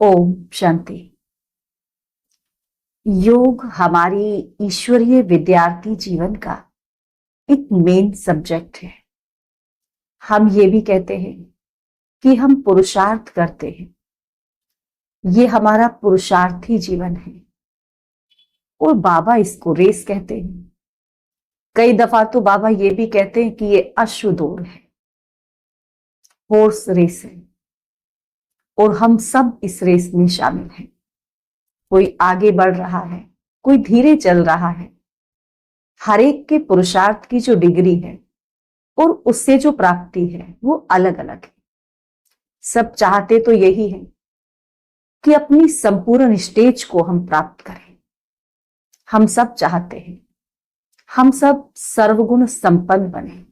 ओम शांति। योग हमारी ईश्वरीय विद्यार्थी जीवन का एक मेन सब्जेक्ट है। हम ये भी कहते हैं कि हम पुरुषार्थ करते हैं। ये हमारा पुरुषार्थी जीवन है और बाबा इसको रेस कहते हैं। कई दफा तो बाबा ये भी कहते हैं कि ये अश्व दौड़ है, हॉर्स रेस है, और हम सब इस रेस में शामिल हैं। कोई आगे बढ़ रहा है, कोई धीरे चल रहा है। हर एक के पुरुषार्थ की जो डिग्री है और उससे जो प्राप्ति है वो अलग अलग है। सब चाहते तो यही है कि अपनी संपूर्ण स्टेज को हम प्राप्त करें। हम सब चाहते हैं हम सब सर्वगुण संपन्न बने,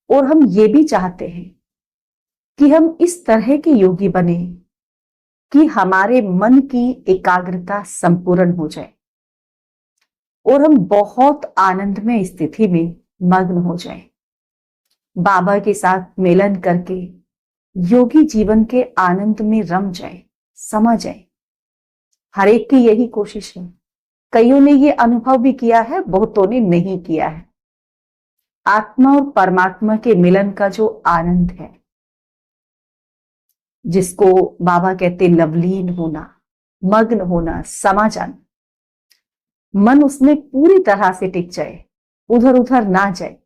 और हम ये भी चाहते हैं कि हम इस तरह के योगी बने कि हमारे मन की एकाग्रता संपूर्ण हो जाए और हम बहुत आनंदमय स्थिति में मग्न हो जाए। बाबा के साथ मिलन करके योगी जीवन के आनंद में रम जाए, समा जाए। हर एक की यही कोशिश है। कईयों ने ये अनुभव भी किया है, बहुतों ने नहीं किया है। आत्मा और परमात्मा के मिलन का जो आनंद है, जिसको बाबा कहते लवलीन होना, मग्न होना, समा जाना, मन उसमें पूरी तरह से टिक जाए, उधर उधर ना जाए,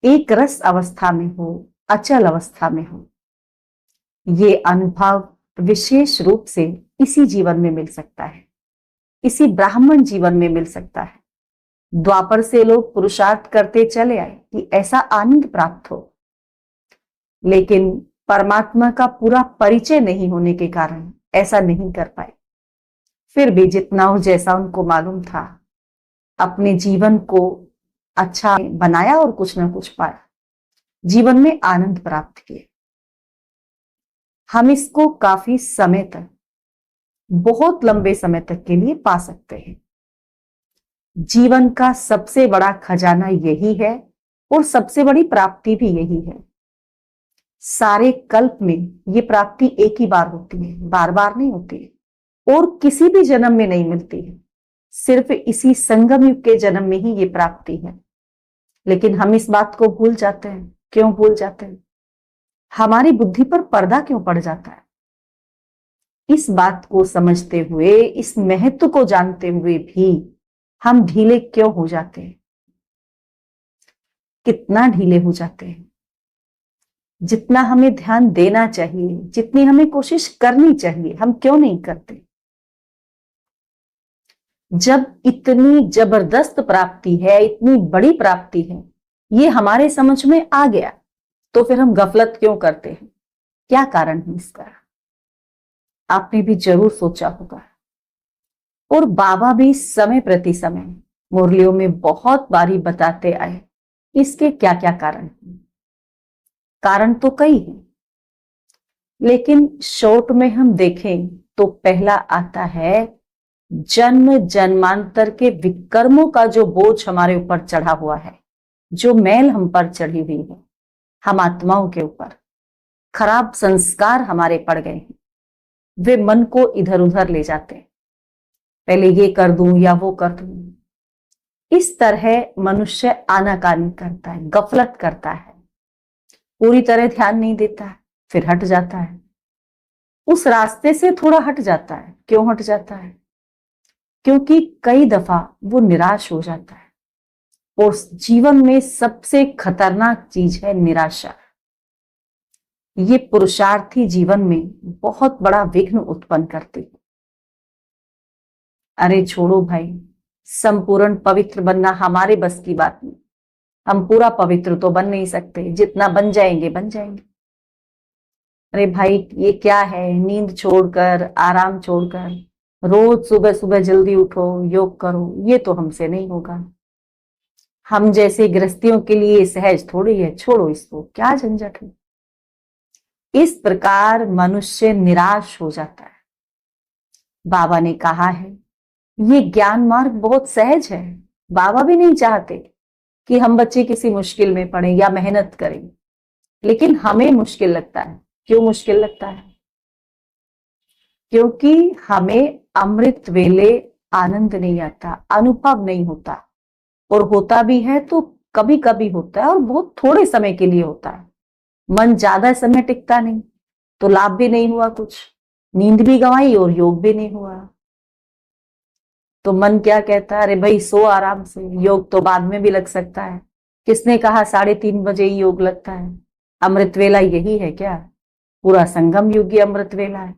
एक रस अवस्था में हो, अचल अवस्था में हो। ये अनुभव विशेष रूप से इसी जीवन में मिल सकता है, इसी ब्राह्मण जीवन में मिल सकता है। द्वापर से लोग पुरुषार्थ करते चले आए कि ऐसा आनंद प्राप्त हो, लेकिन परमात्मा का पूरा परिचय नहीं होने के कारण ऐसा नहीं कर पाए। फिर भी जितना हो, जैसा उनको मालूम था, अपने जीवन को अच्छा बनाया और कुछ ना कुछ पाया, जीवन में आनंद प्राप्त किए। हम इसको काफी समय तक, बहुत लंबे समय तक के लिए पा सकते हैं। जीवन का सबसे बड़ा खजाना यही है और सबसे बड़ी प्राप्ति भी यही है। सारे कल्प में ये प्राप्ति एक ही बार होती है, बार बार नहीं होती है और किसी भी जन्म में नहीं मिलती है। सिर्फ इसी संगम युग के जन्म में ही ये प्राप्ति है। लेकिन हम इस बात को भूल जाते हैं। क्यों भूल जाते हैं? हमारी बुद्धि पर पर्दा क्यों पड़ जाता है? इस बात को समझते हुए, इस महत्व को जानते हुए भी हम ढीले क्यों हो जाते हैं? कितना ढीले हो जाते हैं? जितना हमें ध्यान देना चाहिए, जितनी हमें कोशिश करनी चाहिए, हम क्यों नहीं करते? जब इतनी जबरदस्त प्राप्ति है, इतनी बड़ी प्राप्ति है, ये हमारे समझ में आ गया, तो फिर हम गफलत क्यों करते हैं? क्या कारण है इसका? आपने भी जरूर सोचा होगा। और बाबा भी समय प्रति समय मुरलियों में बहुत बारी बताते आए इसके क्या क्या कारण हैं। कारण तो कई हैं, लेकिन शॉर्ट में हम देखें तो पहला आता है जन्म जन्मांतर के विकर्मों का जो बोझ हमारे ऊपर चढ़ा हुआ है, जो मैल हम पर चढ़ी हुई है, हम आत्माओं के ऊपर खराब संस्कार हमारे पड़ गए हैं। वे मन को इधर उधर ले जाते हैं, पहले ये कर दूं या वो कर दूं। इस तरह मनुष्य आनाकानी करता है, गफलत करता है, पूरी तरह ध्यान नहीं देता है, फिर हट जाता है, उस रास्ते से थोड़ा हट जाता है। क्यों हट जाता है? क्योंकि कई दफा वो निराश हो जाता है, और जीवन में सबसे खतरनाक चीज है निराशा। ये पुरुषार्थी जीवन में बहुत बड़ा विघ्न उत्पन्न करती है। अरे छोड़ो भाई, संपूर्ण पवित्र बनना हमारे बस की बात नहीं। हम पूरा पवित्र तो बन नहीं सकते, जितना बन जाएंगे बन जाएंगे। अरे भाई, ये क्या है? नींद छोड़कर, आराम छोड़कर रोज सुबह सुबह जल्दी उठो, योग करो, ये तो हमसे नहीं होगा। हम जैसे गृहस्थियों के लिए सहज थोड़ी है। छोड़ो इसको, क्या झंझट है। इस प्रकार मनुष्य निराश हो जाता है। बाबा ने कहा है ये ज्ञान मार्ग बहुत सहज है। बाबा भी नहीं चाहते कि हम बच्चे किसी मुश्किल में पड़े या मेहनत करें, लेकिन हमें मुश्किल लगता है। क्यों मुश्किल लगता है? क्योंकि हमें अमृत वेले आनंद नहीं आता, अनुभव नहीं होता, और होता भी है तो कभी कभी होता है और बहुत थोड़े समय के लिए होता है। मन ज्यादा समय टिकता नहीं, तो लाभ भी नहीं हुआ कुछ, नींद भी गंवाई और योग भी नहीं हुआ। तो मन क्या कहता है, अरे भाई सो आराम से, योग तो बाद में भी लग सकता है। किसने कहा 3:30 ही योग लगता है? अमृत वेला यही है क्या? पूरा संगम युग ही अमृत वेला है,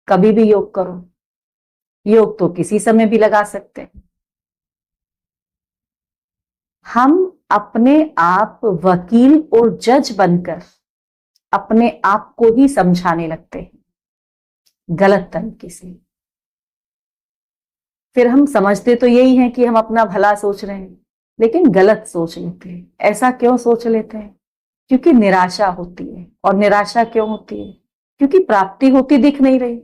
कभी भी योग करो। योग तो किसी समय भी लगा सकते हैं। हम अपने आप वकील और जज बनकर अपने आप को ही समझाने लगते हैं गलत तरीके से। फिर हम समझते तो यही है कि हम अपना भला सोच रहे हैं, लेकिन गलत सोच लेते हैं। ऐसा क्यों सोच लेते हैं? क्योंकि निराशा होती है। और निराशा क्यों होती है? क्योंकि प्राप्ति होती दिख नहीं रही।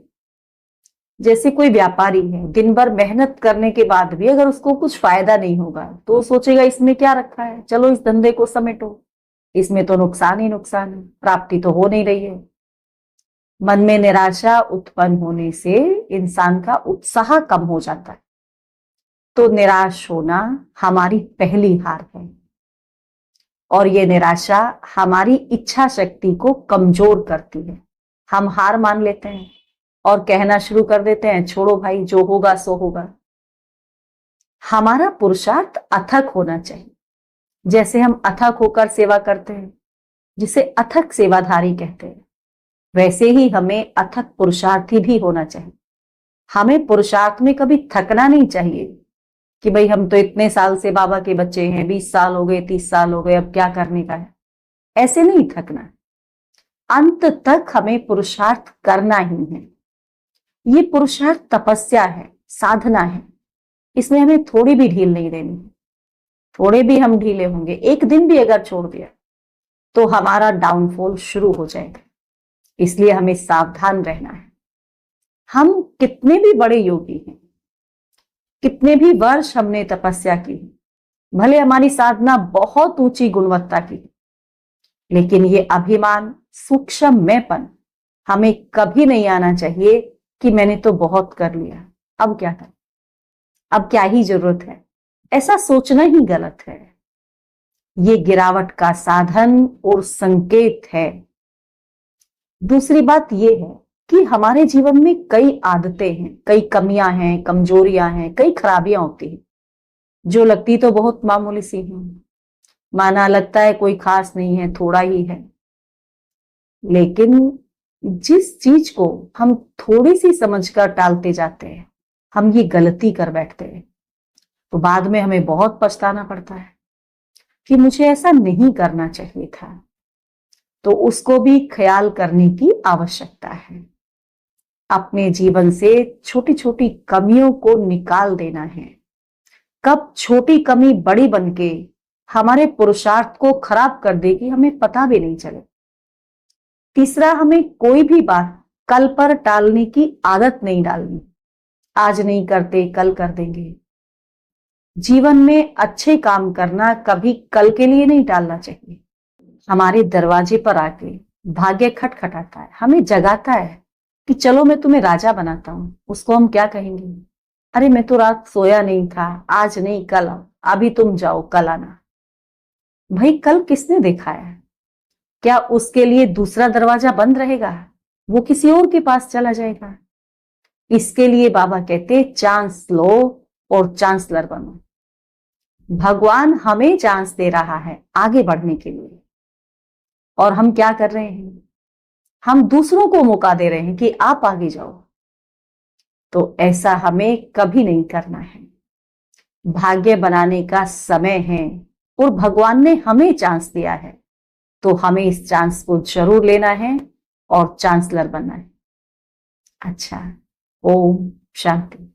जैसे कोई व्यापारी है, दिन भर मेहनत करने के बाद भी अगर उसको कुछ फायदा नहीं होगा तो वो सोचेगा इसमें क्या रखा है, चलो इस धंधे को समेटो, इसमें तो नुकसान ही नुकसान है, प्राप्ति तो हो नहीं रही है। मन में निराशा उत्पन्न होने से इंसान का उत्साह कम हो जाता है। तो निराश होना हमारी पहली हार है, और ये निराशा हमारी इच्छा शक्ति को कमजोर करती है। हम हार मान लेते हैं और कहना शुरू कर देते हैं, छोड़ो भाई, जो होगा सो होगा। हमारा पुरुषार्थ अथक होना चाहिए। जैसे हम अथक होकर सेवा करते हैं, जिसे अथक सेवाधारी कहते हैं, वैसे ही हमें अथक पुरुषार्थी भी होना चाहिए। हमें पुरुषार्थ में कभी थकना नहीं चाहिए कि भाई हम तो इतने साल से बाबा के बच्चे हैं, 20 साल हो गए, 30 साल हो गए, अब क्या करने का है। ऐसे नहीं थकना, अंत तक हमें पुरुषार्थ करना ही है। ये पुरुषार्थ तपस्या है, साधना है। इसमें हमें थोड़ी भी ढील नहीं देनी है। थोड़े भी हम ढीले होंगे, एक दिन भी अगर छोड़ दिया तो हमारा डाउनफॉल शुरू हो जाएगा। इसलिए हमें सावधान रहना है। हम कितने भी बड़े योगी हैं, कितने भी वर्ष हमने तपस्या की, भले हमारी साधना बहुत ऊंची गुणवत्ता की, लेकिन ये अभिमान, सूक्ष्म मैंपन हमें कभी नहीं आना चाहिए कि मैंने तो बहुत कर लिया, अब क्या करें, अब क्या ही जरूरत है। ऐसा सोचना ही गलत है। ये गिरावट का साधन और संकेत है। दूसरी बात यह है कि हमारे जीवन में कई आदतें हैं, कई कमियां हैं, कमजोरियां हैं, कई खराबियां होती हैं जो लगती तो बहुत मामूली सी हैं। माना लगता है कोई खास नहीं है, थोड़ा ही है, लेकिन जिस चीज को हम थोड़ी सी समझकर टालते जाते हैं, हम ये गलती कर बैठते हैं, तो बाद में हमें बहुत पछताना पड़ता है कि मुझे ऐसा नहीं करना चाहिए था। तो उसको भी ख्याल करने की आवश्यकता है। अपने जीवन से छोटी छोटी कमियों को निकाल देना है। कब छोटी कमी बड़ी बनके हमारे पुरुषार्थ को खराब कर देगी, हमें पता भी नहीं चले। तीसरा, हमें कोई भी बात कल पर टालने की आदत नहीं डालनी। आज नहीं करते, कल कर देंगे। जीवन में अच्छे काम करना कभी कल के लिए नहीं टालना चाहिए। हमारे दरवाजे पर आके भाग्य खटखटाता है, हमें जगाता है कि चलो मैं तुम्हें राजा बनाता हूं। उसको हम क्या कहेंगे? अरे मैं तो रात सोया नहीं था, आज नहीं कल आओ, अभी तुम जाओ, कल आना। भाई कल किसने देखा है? क्या उसके लिए दूसरा दरवाजा बंद रहेगा? वो किसी और के पास चला जाएगा। इसके लिए बाबा कहते चांस लो और चांसलर बनो। भगवान हमें चांस दे रहा है आगे बढ़ने के लिए, और हम क्या कर रहे हैं? हम दूसरों को मौका दे रहे हैं कि आप आगे जाओ। तो ऐसा हमें कभी नहीं करना है। भाग्य बनाने का समय है और भगवान ने हमें चांस दिया है, तो हमें इस चांस को जरूर लेना है और चांसलर बनना है। अच्छा, ओम शांति।